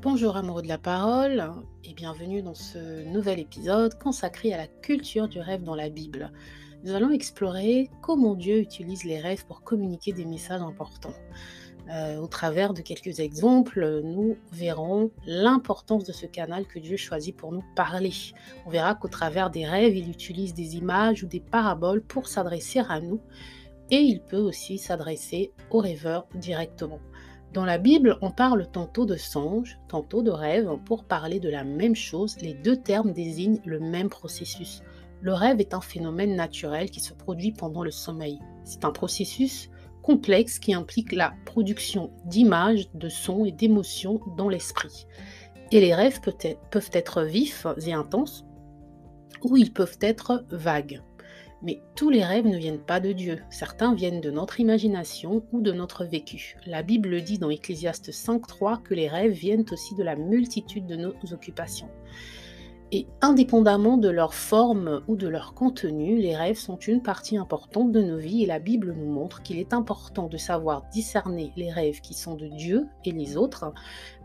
Bonjour amoureux de la parole et bienvenue dans ce nouvel épisode consacré à la culture du rêve dans la Bible. Nous allons explorer comment Dieu utilise les rêves pour communiquer des messages importants. Au travers de quelques exemples, nous verrons l'importance de ce canal que Dieu choisit pour nous parler. On verra qu'au travers des rêves, il utilise des images ou des paraboles pour s'adresser à nous et il peut aussi s'adresser aux rêveurs directement. Dans la Bible, on parle tantôt de songes, tantôt de rêves pour parler de la même chose. Les deux termes désignent le même processus. Le rêve est un phénomène naturel qui se produit pendant le sommeil. C'est un processus complexe qui implique la production d'images, de sons et d'émotions dans l'esprit. Et les rêves peuvent être vifs et intenses ou ils peuvent être vagues. Mais tous les rêves ne viennent pas de Dieu. Certains viennent de notre imagination ou de notre vécu. La Bible dit dans Ecclésiaste 5.3 que les rêves viennent aussi de la multitude de nos occupations. Et indépendamment de leur forme ou de leur contenu, les rêves sont une partie importante de nos vies et la Bible nous montre qu'il est important de savoir discerner les rêves qui sont de Dieu et les autres,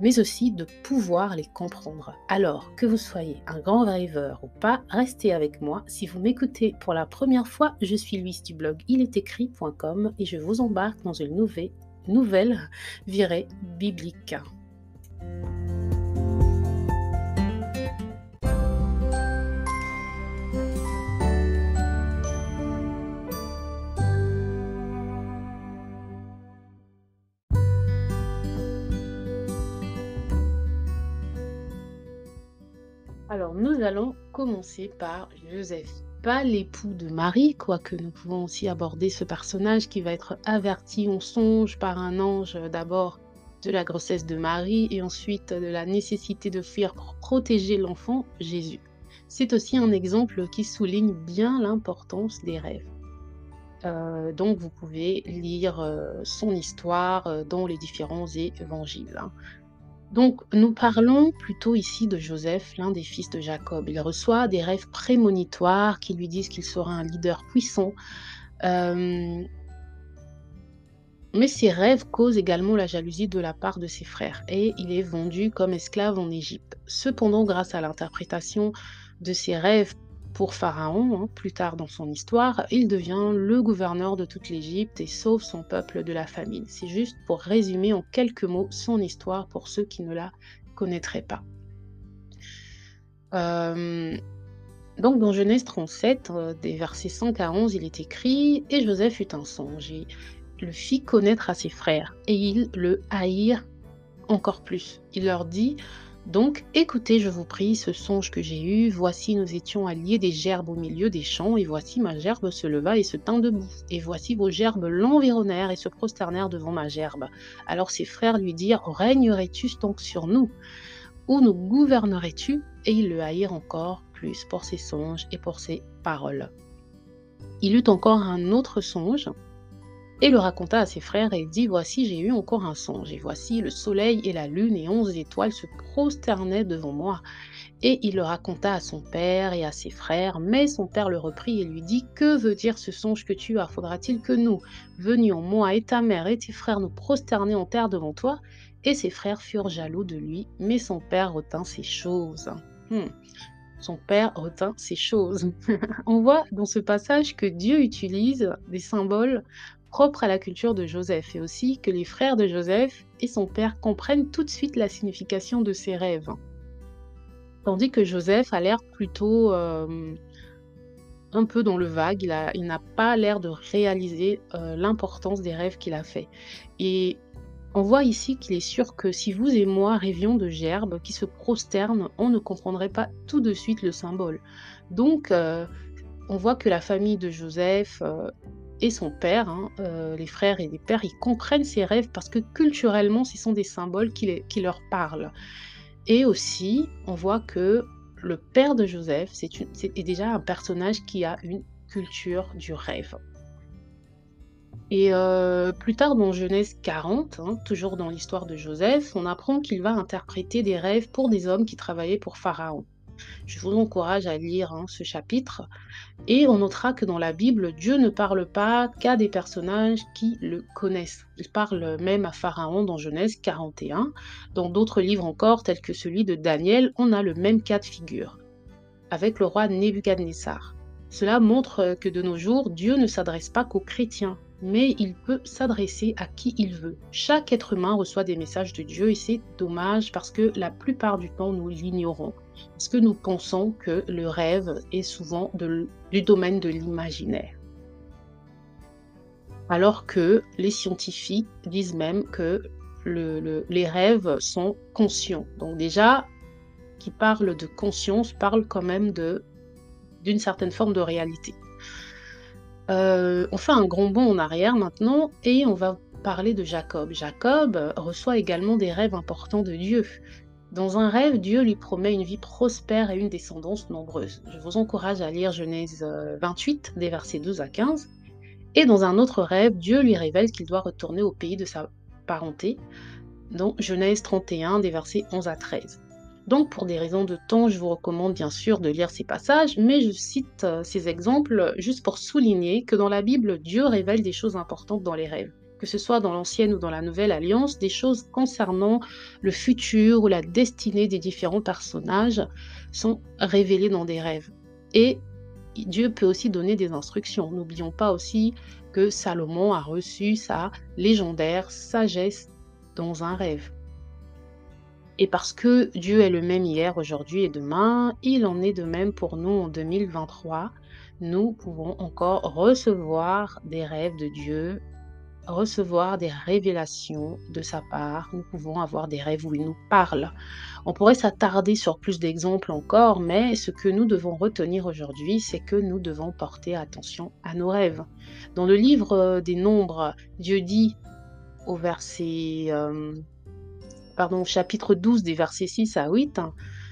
mais aussi de pouvoir les comprendre. Alors, que vous soyez un grand rêveur ou pas, restez avec moi. Si vous m'écoutez pour la première fois, je suis Louise du blog ilestécrit.com et je vous embarque dans une nouvelle virée biblique. Alors, nous allons commencer par Joseph, pas l'époux de Marie, quoique nous pouvons aussi aborder ce personnage qui va être averti en songe par un ange d'abord de la grossesse de Marie et ensuite de la nécessité de fuir pour protéger l'enfant Jésus. C'est aussi un exemple qui souligne bien l'importance des rêves. Donc, vous pouvez lire son histoire dans les différents évangiles. Donc, nous parlons plutôt ici de Joseph, l'un des fils de Jacob. Il reçoit des rêves prémonitoires qui lui disent qu'il sera un leader puissant. Euh, mais ces rêves causent également la jalousie de la part de ses frères et il est vendu comme esclave en Égypte. Cependant, grâce à l'interprétation de ses rêves pour Pharaon, plus tard dans son histoire, il devient le gouverneur de toute l'Égypte et sauve son peuple de la famine. C'est juste pour résumer en quelques mots son histoire pour ceux qui ne la connaîtraient pas. Donc dans Genèse 37, des versets 5 à 11, il est écrit « Et Joseph eut un songe, et le fit connaître à ses frères, et ils le haïrent encore plus. Il leur dit « Donc, écoutez, je vous prie, ce songe que j'ai eu. Voici, nous étions alliés des gerbes au milieu des champs, et voici ma gerbe se leva et se tint debout. Et voici vos gerbes l'environnèrent et se prosternèrent devant ma gerbe. Alors ses frères lui dirent, régnerais-tu donc sur nous? Ou nous gouvernerais-tu? Et ils le haïrent encore plus pour ses songes et pour ses paroles. Il eut encore un autre songe, et le raconta à ses frères et dit « Voici, j'ai eu encore un songe, et voici le soleil et la lune et 11 étoiles se prosternaient devant moi. » Et il le raconta à son père et à ses frères, mais son père le reprit et lui dit « Que veut dire ce songe que tu as? Faudra-t-il que nous venions, moi et ta mère et tes frères, nous prosterner en terre devant toi ?» Et ses frères furent jaloux de lui, mais son père retint ces choses. Son père retint ces choses. On voit dans ce passage que Dieu utilise des symboles propres à la culture de Joseph et aussi que les frères de Joseph et son père comprennent tout de suite la signification de ses rêves. Tandis que Joseph a l'air plutôt un peu dans le vague, il n'a pas l'air de réaliser l'importance des rêves qu'il a fait. Et on voit ici qu'il est sûr que si vous et moi rêvions de gerbes qui se prosternent, on ne comprendrait pas tout de suite le symbole. Donc, on voit que la famille de Joseph et son père, les frères et les pères, ils comprennent ces rêves parce que culturellement, ce sont des symboles qui leur parlent. Et aussi, on voit que le père de Joseph est déjà un personnage qui a une culture du rêve. Et plus tard dans Genèse 40, toujours dans l'histoire de Joseph, on apprend qu'il va interpréter des rêves pour des hommes qui travaillaient pour Pharaon. Je vous encourage à lire ce chapitre et on notera que dans la Bible, Dieu ne parle pas qu'à des personnages qui le connaissent. Il parle même à Pharaon dans Genèse 41. Dans d'autres livres encore, tels que celui de Daniel, on a le même cas de figure, avec le roi Nebuchadnezzar. Cela montre que de nos jours, Dieu ne s'adresse pas qu'aux chrétiens, mais il peut s'adresser à qui il veut. Chaque être humain reçoit des messages de Dieu et c'est dommage parce que la plupart du temps, nous l'ignorons. Parce que nous pensons que le rêve est souvent du domaine de l'imaginaire. Alors que les scientifiques disent même que les rêves sont conscients. Donc déjà, qui parle de conscience parle quand même d'une certaine forme de réalité. On fait un grand bond en arrière maintenant et on va parler de Jacob. Jacob reçoit également des rêves importants de Dieu. Dans un rêve, Dieu lui promet une vie prospère et une descendance nombreuse. Je vous encourage à lire Genèse 28, des versets 12 à 15. Et dans un autre rêve, Dieu lui révèle qu'il doit retourner au pays de sa parenté, dans Genèse 31, des versets 11 à 13. Donc, pour des raisons de temps, je vous recommande bien sûr de lire ces passages, mais je cite ces exemples juste pour souligner que dans la Bible, Dieu révèle des choses importantes dans les rêves, que ce soit dans l'Ancienne ou dans la Nouvelle Alliance, des choses concernant le futur ou la destinée des différents personnages sont révélées dans des rêves. Et Dieu peut aussi donner des instructions. N'oublions pas aussi que Salomon a reçu sa légendaire sagesse dans un rêve. Et parce que Dieu est le même hier, aujourd'hui et demain, il en est de même pour nous en 2023. Nous pouvons encore recevoir des rêves de Dieu, recevoir des révélations de sa part. Nous pouvons avoir des rêves où il nous parle. On pourrait s'attarder sur plus d'exemples encore, mais ce que nous devons retenir aujourd'hui, c'est que nous devons porter attention à nos rêves. Dans le livre des Nombres, Dieu dit au chapitre 12 des versets 6 à 8,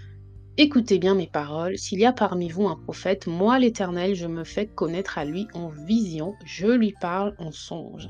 « Écoutez bien mes paroles, s'il y a parmi vous un prophète, moi l'Éternel, je me fais connaître à lui en vision, je lui parle en songe. »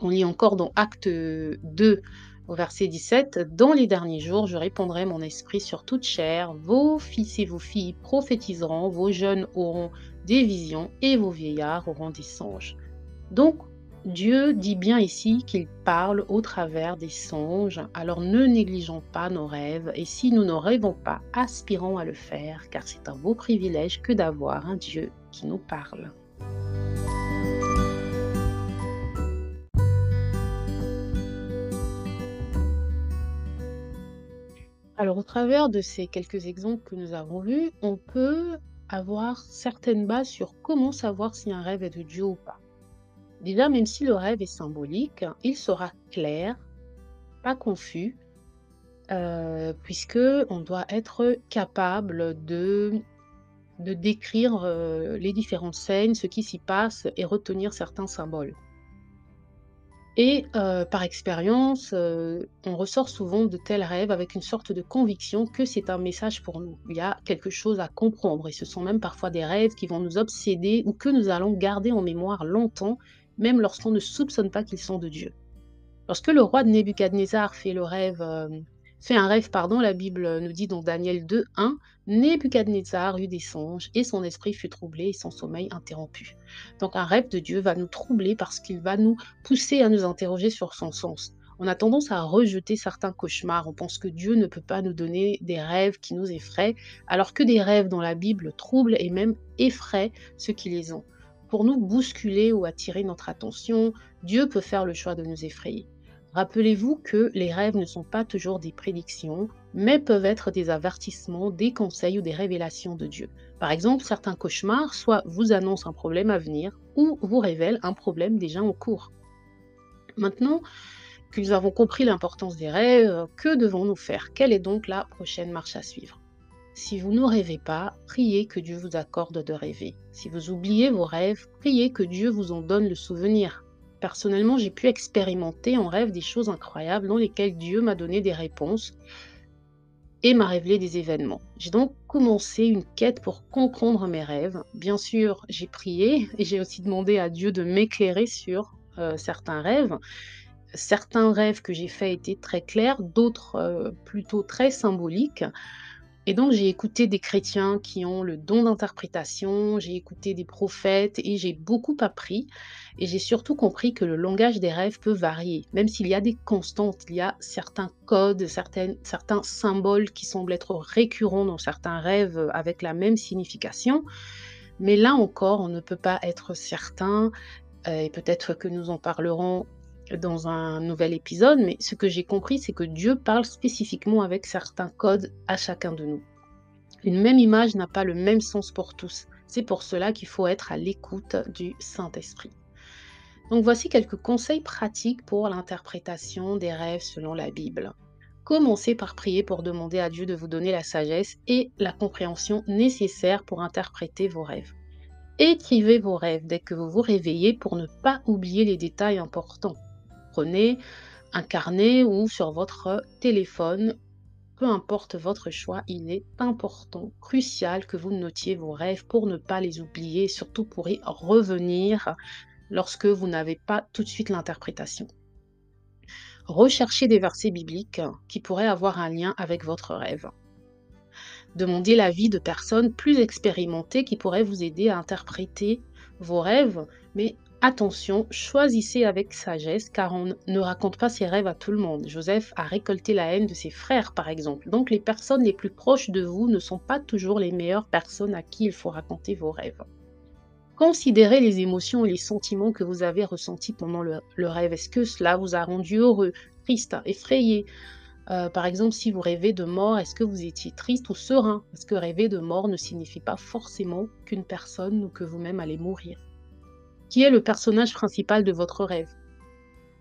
On lit encore dans Acte 2 au verset 17, « Dans les derniers jours, je répandrai mon esprit sur toute chair, vos fils et vos filles prophétiseront, vos jeunes auront des visions et vos vieillards auront des songes. » Donc, Dieu dit bien ici qu'il parle au travers des songes, alors ne négligeons pas nos rêves et si nous ne rêvons pas, aspirons à le faire car c'est un beau privilège que d'avoir un Dieu qui nous parle. Alors au travers de ces quelques exemples que nous avons vus, on peut avoir certaines bases sur comment savoir si un rêve est de Dieu ou pas. Déjà, même si le rêve est symbolique, il sera clair, pas confus, puisque on doit être capable de décrire les différentes scènes, ce qui s'y passe et retenir certains symboles. Et par expérience, on ressort souvent de tels rêves avec une sorte de conviction que c'est un message pour nous. Il y a quelque chose à comprendre et ce sont même parfois des rêves qui vont nous obséder ou que nous allons garder en mémoire longtemps, même lorsqu'on ne soupçonne pas qu'ils sont de Dieu. Lorsque le roi de Nebuchadnezzar fait un rêve, la Bible nous dit dans Daniel 2:1, Nebuchadnezzar eut des songes et son esprit fut troublé et son sommeil interrompu. Donc un rêve de Dieu va nous troubler parce qu'il va nous pousser à nous interroger sur son sens. On a tendance à rejeter certains cauchemars. On pense que Dieu ne peut pas nous donner des rêves qui nous effraient, alors que des rêves dans la Bible troublent et même effraient ceux qui les ont. Pour nous bousculer ou attirer notre attention, Dieu peut faire le choix de nous effrayer. Rappelez-vous que les rêves ne sont pas toujours des prédictions, mais peuvent être des avertissements, des conseils ou des révélations de Dieu. Par exemple, certains cauchemars soit vous annoncent un problème à venir ou vous révèlent un problème déjà en cours. Maintenant que nous avons compris l'importance des rêves, que devons-nous faire? Quelle est donc la prochaine marche à suivre? Si vous ne rêvez pas, priez que Dieu vous accorde de rêver. Si vous oubliez vos rêves, priez que Dieu vous en donne le souvenir. Personnellement, j'ai pu expérimenter en rêve des choses incroyables dans lesquelles Dieu m'a donné des réponses et m'a révélé des événements. J'ai donc commencé une quête pour comprendre mes rêves. Bien sûr, j'ai prié et j'ai aussi demandé à Dieu de m'éclairer sur certains rêves. Certains rêves que j'ai faits étaient très clairs, d'autres plutôt très symboliques. Et donc j'ai écouté des chrétiens qui ont le don d'interprétation, j'ai écouté des prophètes et j'ai beaucoup appris et j'ai surtout compris que le langage des rêves peut varier. Même s'il y a des constantes, il y a certains codes, certains symboles qui semblent être récurrents dans certains rêves avec la même signification. Mais là encore, on ne peut pas être certain et peut-être que nous en parlerons dans un nouvel épisode, mais ce que j'ai compris, c'est que Dieu parle spécifiquement avec certains codes à chacun de nous. Une même image n'a pas le même sens pour tous. C'est pour cela qu'il faut être à l'écoute du Saint-Esprit. Donc voici quelques conseils pratiques pour l'interprétation des rêves selon la Bible. Commencez par prier pour demander à Dieu de vous donner la sagesse et la compréhension nécessaires pour interpréter vos rêves. Écrivez vos rêves dès que vous vous réveillez pour ne pas oublier les détails importants. Prenez un carnet ou sur votre téléphone, peu importe votre choix, il est important, crucial que vous notiez vos rêves pour ne pas les oublier et surtout pour y revenir lorsque vous n'avez pas tout de suite l'interprétation. Recherchez des versets bibliques qui pourraient avoir un lien avec votre rêve. Demandez l'avis de personnes plus expérimentées qui pourraient vous aider à interpréter vos rêves, mais attention, choisissez avec sagesse car on ne raconte pas ses rêves à tout le monde. Joseph a récolté la haine de ses frères par exemple, donc les personnes les plus proches de vous ne sont pas toujours les meilleures personnes à qui il faut raconter vos rêves. Considérez les émotions et les sentiments que vous avez ressentis pendant le rêve. Est-ce que cela vous a rendu heureux, triste, effrayé? Par exemple, si vous rêvez de mort, est-ce que vous étiez triste ou serein? Parce que rêver de mort ne signifie pas forcément qu'une personne ou que vous-même allez mourir. Qui est le personnage principal de votre rêve?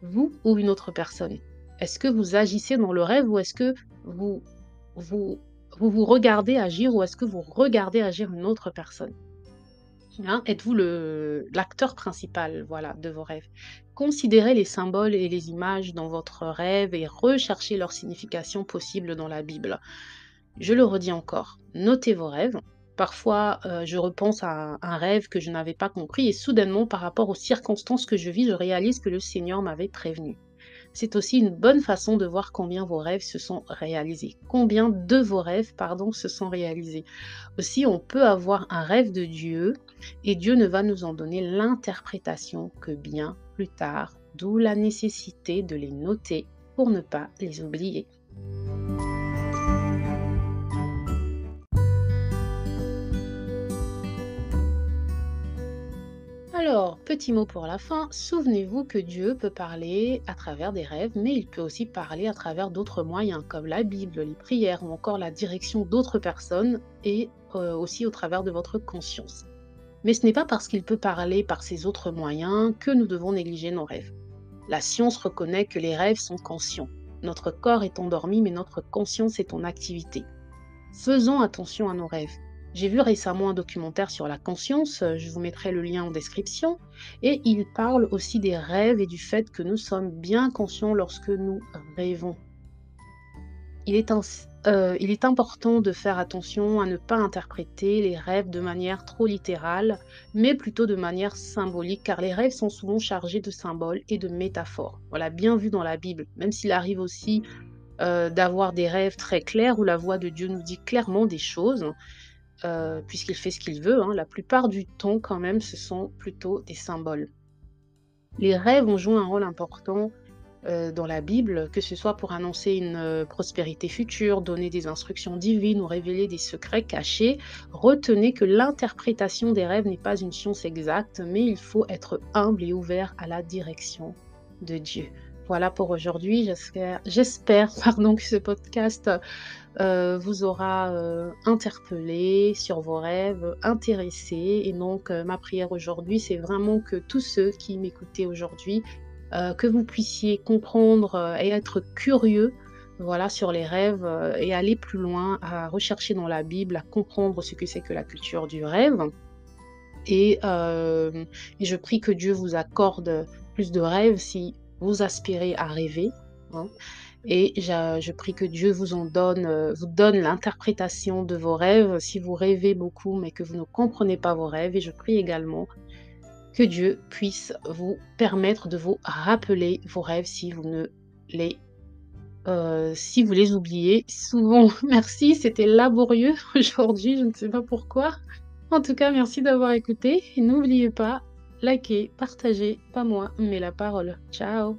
Vous ou une autre personne? Est-ce que vous agissez dans le rêve ou est-ce que vous vous, vous regardez agir ou est-ce que vous regardez agir une autre personne? Hein, êtes-vous l'acteur principal, voilà, de vos rêves? Considérez les symboles et les images dans votre rêve et recherchez leur signification possible dans la Bible. Je le redis encore, notez vos rêves. Parfois, je repense à un rêve que je n'avais pas compris et soudainement, par rapport aux circonstances que je vis, je réalise que le Seigneur m'avait prévenu. C'est aussi une bonne façon de voir combien vos rêves se sont réalisés. Combien de vos rêves, pardon, se sont réalisés. Aussi, on peut avoir un rêve de Dieu et Dieu ne va nous en donner l'interprétation que bien plus tard, d'où la nécessité de les noter pour ne pas les oublier. Alors, petit mot pour la fin, souvenez-vous que Dieu peut parler à travers des rêves, mais il peut aussi parler à travers d'autres moyens, comme la Bible, les prières ou encore la direction d'autres personnes et aussi au travers de votre conscience. Mais ce n'est pas parce qu'il peut parler par ces autres moyens que nous devons négliger nos rêves. La science reconnaît que les rêves sont conscients. Notre corps est endormi, mais notre conscience est en activité. Faisons attention à nos rêves. J'ai vu récemment un documentaire sur la conscience, je vous mettrai le lien en description, et il parle aussi des rêves et du fait que nous sommes bien conscients lorsque nous rêvons. Il est important de faire attention à ne pas interpréter les rêves de manière trop littérale, mais plutôt de manière symbolique, car les rêves sont souvent chargés de symboles et de métaphores. Voilà, bien vu dans la Bible, même s'il arrive aussi d'avoir des rêves très clairs où la voix de Dieu nous dit clairement des choses, puisqu'il fait ce qu'il veut, hein. La plupart du temps quand même, ce sont plutôt des symboles. Les rêves ont joué un rôle important dans la Bible, que ce soit pour annoncer une prospérité future, donner des instructions divines ou révéler des secrets cachés. Retenez que l'interprétation des rêves n'est pas une science exacte, mais il faut être humble et ouvert à la direction de Dieu. Voilà pour aujourd'hui. J'espère pardon, que ce podcast vous aura interpellé sur vos rêves, intéressé. Et donc, ma prière aujourd'hui, c'est vraiment que tous ceux qui m'écoutaient aujourd'hui, que vous puissiez comprendre et être curieux, voilà, sur les rêves et aller plus loin, à rechercher dans la Bible, à comprendre ce que c'est que la culture du rêve. Et je prie que Dieu vous accorde plus de rêves si vous aspirez à rêver, hein. Et je prie que Dieu vous donne l'interprétation de vos rêves si vous rêvez beaucoup mais que vous ne comprenez pas vos rêves. Et je prie également que Dieu puisse vous permettre de vous rappeler vos rêves si vous ne les Si vous les oubliez, souvent merci, c'était laborieux aujourd'hui, je ne sais pas pourquoi. En tout cas, merci d'avoir écouté et n'oubliez pas, likez, partagez, pas moi, mais la parole. Ciao.